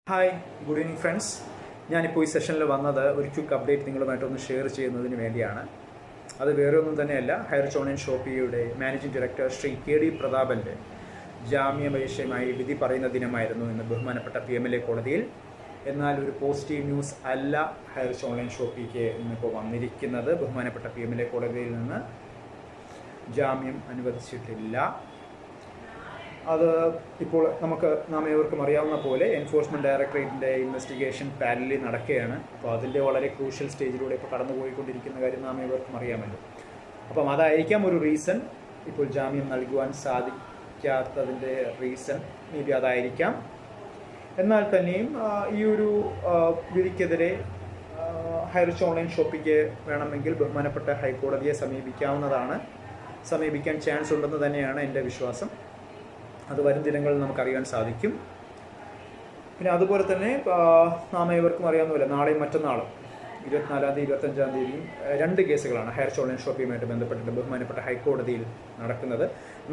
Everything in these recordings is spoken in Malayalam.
Hi, good evening friends. ഞാനിപ്പോൾ ഈ സെഷനിൽ വന്നത് ഒരു ക്വിക്ക് അപ്ഡേറ്റ് നിങ്ങളുമായിട്ടൊന്ന് ഷെയർ ചെയ്യുന്നതിന് വേണ്ടിയാണ്. അത് വേറെ ഒന്നും തന്നെയല്ല, ഹൈറിച്ച് ഓൺലൈൻ ഷോപ്പിയുടെ മാനേജിംഗ് ഡയറക്ടർ ശ്രീ KD പ്രതാപൻ്റെ ജാമ്യാപേക്ഷയുമായി വിധി പറയുന്ന ദിനമായിരുന്നു ഇന്ന് ബഹുമാനപ്പെട്ട PMLA കോടതിയിൽ. എന്നാൽ ഒരു പോസിറ്റീവ് ന്യൂസ് അല്ല ഹൈറിച്ച് ഓൺലൈൻ ഷോപ്പിക്ക് ഇന്നിപ്പോൾ വന്നിരിക്കുന്നത്. ബഹുമാനപ്പെട്ട PMLA കോടതിയിൽ നിന്ന് ജാമ്യം അനുവദിച്ചിട്ടില്ല. അത് ഇപ്പോൾ നാം ഏവർക്കും അറിയാവുന്ന പോലെ എൻഫോഴ്സ്മെൻറ്റ് ഡയറക്ടറേറ്റിൻ്റെ ഇൻവെസ്റ്റിഗേഷൻ പാരലി നടക്കുകയാണ്. അപ്പോൾ അതിൻ്റെ വളരെ ക്രൂഷ്യൽ സ്റ്റേജിലൂടെ ഇപ്പോൾ കടന്നുപോയിക്കൊണ്ടിരിക്കുന്ന കാര്യം നാം ഏവർക്കും അറിയാമല്ലോ. അപ്പം അതായിരിക്കാം ഒരു റീസൺ ഇപ്പോൾ ജാമ്യം നൽകുവാൻ സാധിക്കാത്തതിൻ്റെ റീസൺ. മേ ബി അതായിരിക്കാം. എന്നാൽ തന്നെയും ഈ ഒരു വിധിക്കെതിരെ ഹൈറിച്ച് ഓൺലൈൻ ഷോപ്പിക്ക് വേണമെങ്കിൽ ബഹുമാനപ്പെട്ട ഹൈക്കോടതിയെ സമീപിക്കാൻ ചാൻസ് ഉണ്ടെന്ന് തന്നെയാണ് എൻ്റെ വിശ്വാസം. അത് വരും ദിനങ്ങളിൽ നമുക്കറിയാൻ സാധിക്കും. പിന്നെ അതുപോലെ തന്നെ നാം ഏവർക്കും അറിയാവുന്ന പോലെ നാളെയും മറ്റന്നാളും 24-ാം തീയതി 25-ാം തീയതിയും 2 കേസുകളാണ് ഹൈറിച്ച് ഓൺലൈൻ ഷോപ്പിയുമായിട്ട് ബന്ധപ്പെട്ടിട്ട് ബഹുമാനപ്പെട്ട ഹൈക്കോടതിയിൽ നടക്കുന്നത്.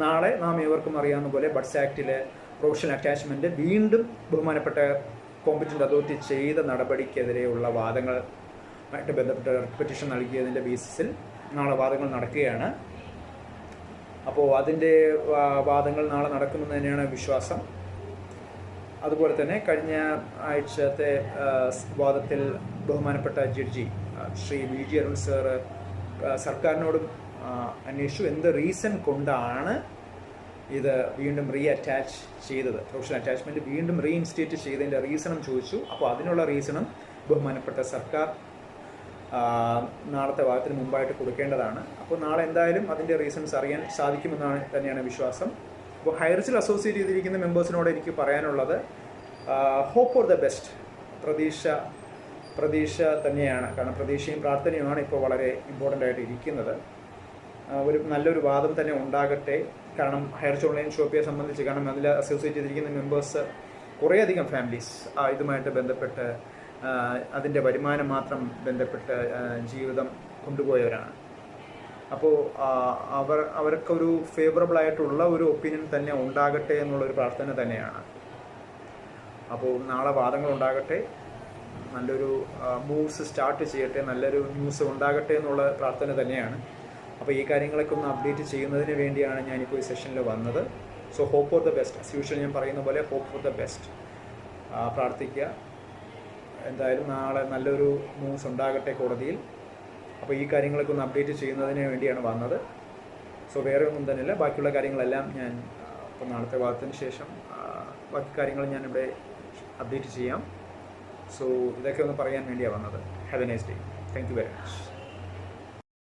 നാളെ നാം ഏവർക്കും അറിയാവുന്ന പോലെ ബഡ്സ് ആക്ടിലെ പ്രൊഫഷണൽ അറ്റാച്ച്മെൻറ്റ് വീണ്ടും ബഹുമാനപ്പെട്ട കോമ്പറ്റൻ്റ് അതോറിറ്റി ചെയ്ത നടപടിക്കെതിരെയുള്ള വാദങ്ങളുമായിട്ട് ബന്ധപ്പെട്ട പെറ്റീഷൻ നൽകിയതിൻ്റെ ബേസിസിൽ നാളെ വാദങ്ങൾ നടക്കുകയാണ്. അപ്പോൾ അതിൻ്റെ വാദങ്ങൾ നാളെ നടക്കുമെന്ന് തന്നെയാണ് വിശ്വാസം. അതുപോലെ തന്നെ കഴിഞ്ഞ ആഴ്ചത്തെ വാദത്തിൽ ബഹുമാനപ്പെട്ട judge Shri VG Arun sir സർക്കാരിനോടും അന്വേഷിച്ചു എന്ത് റീസൺ കൊണ്ടാണ് ഇത് വീണ്ടും അറ്റാച്ച് ചെയ്തത്, പ്രൊഫഷണൽ അറ്റാച്ച്മെൻറ്റ് വീണ്ടും റീഇൻസ്റ്റേറ്റ് ചെയ്തതിൻ്റെ റീസണും ചോദിച്ചു. അപ്പോൾ അതിനുള്ള റീസണും ബഹുമാനപ്പെട്ട സർക്കാർ നാളത്തെ വാദത്തിന് മുമ്പായിട്ട് കൊടുക്കേണ്ടതാണ്. അപ്പോൾ നാളെ എന്തായാലും അതിൻ്റെ റീസൺസ് അറിയാൻ സാധിക്കുമെന്നാണ് തന്നെയാണ് വിശ്വാസം. അപ്പോൾ ഹൈറിച്ചിൽ അസോസിയേറ്റ് ചെയ്തിരിക്കുന്ന മെമ്പേഴ്സിനോട് എനിക്ക് പറയാനുള്ളത്, ഹോപ്പ് ഫോർ ദ ബെസ്റ്റ്. പ്രതീക്ഷ തന്നെയാണ്. കാരണം പ്രതീക്ഷയും പ്രാർത്ഥനയുമാണ് ഇപ്പോൾ വളരെ ഇമ്പോർട്ടൻ്റ് ആയിട്ട് ഇരിക്കുന്നത്. ഒരു നല്ലൊരു വാദം തന്നെ ഉണ്ടാകട്ടെ. കാരണം ഹൈറിച്ച് ഓൺലൈൻ ഷോപ്പിയെ സംബന്ധിച്ച്, കാരണം അതിൽ അസോസിയേറ്റ് ചെയ്തിരിക്കുന്ന മെമ്പേഴ്സ് കുറേയധികം ഫാമിലീസ് ഇതുമായിട്ട് ബന്ധപ്പെട്ട് അതിൻ്റെ വരുമാനം മാത്രം ബന്ധപ്പെട്ട് ജീവിതം കൊണ്ടുപോയവരാണ്. അപ്പോൾ അവർക്കൊരു ഫേവറബിൾ ആയിട്ടുള്ള ഒരു ഒപ്പീനിയൻ തന്നെ ഉണ്ടാകട്ടെ എന്നുള്ളൊരു പ്രാർത്ഥന തന്നെയാണ്. അപ്പോൾ നാളെ വാദങ്ങൾ ഉണ്ടാകട്ടെ, നല്ലൊരു മൂവ്സ് സ്റ്റാർട്ട് ചെയ്യട്ടെ, നല്ലൊരു ന്യൂസ് ഉണ്ടാകട്ടെ എന്നുള്ള പ്രാർത്ഥന തന്നെയാണ്. അപ്പോൾ ഈ കാര്യങ്ങളൊക്കെ ഒന്ന് അപ്ഡേറ്റ് ചെയ്യുന്നതിന് വേണ്ടിയാണ് ഞാനിപ്പോൾ ഈ സെഷനിൽ വന്നത്. So hope for the best. As usual ഞാൻ പറയുന്ന പോലെ ഹോപ്പ് ഫോർ ദ ബെസ്റ്റ്. പ്രാർത്ഥിക്കുക. എന്തായാലും നാളെ നല്ലൊരു ന്യൂസ് ഉണ്ടാകട്ടെ കോടതിയിൽ. അപ്പോൾ ഈ കാര്യങ്ങളൊക്കെ ഒന്ന് അപ്ഡേറ്റ് ചെയ്യുന്നതിന് വേണ്ടിയാണ് വന്നത്. സോ വേറെ ഒന്നും തന്നെയില്ല. ബാക്കിയുള്ള കാര്യങ്ങളെല്ലാം ഞാൻ ഇപ്പോൾ നാളത്തെ വാദത്തിന് ശേഷം ബാക്കി കാര്യങ്ങൾ ഞാനിവിടെ അപ്ഡേറ്റ് ചെയ്യാം. സോ ഇതൊക്കെ ഒന്ന് പറയാൻ വേണ്ടിയാണ് വന്നത്. Have A nice day. Thank you very much.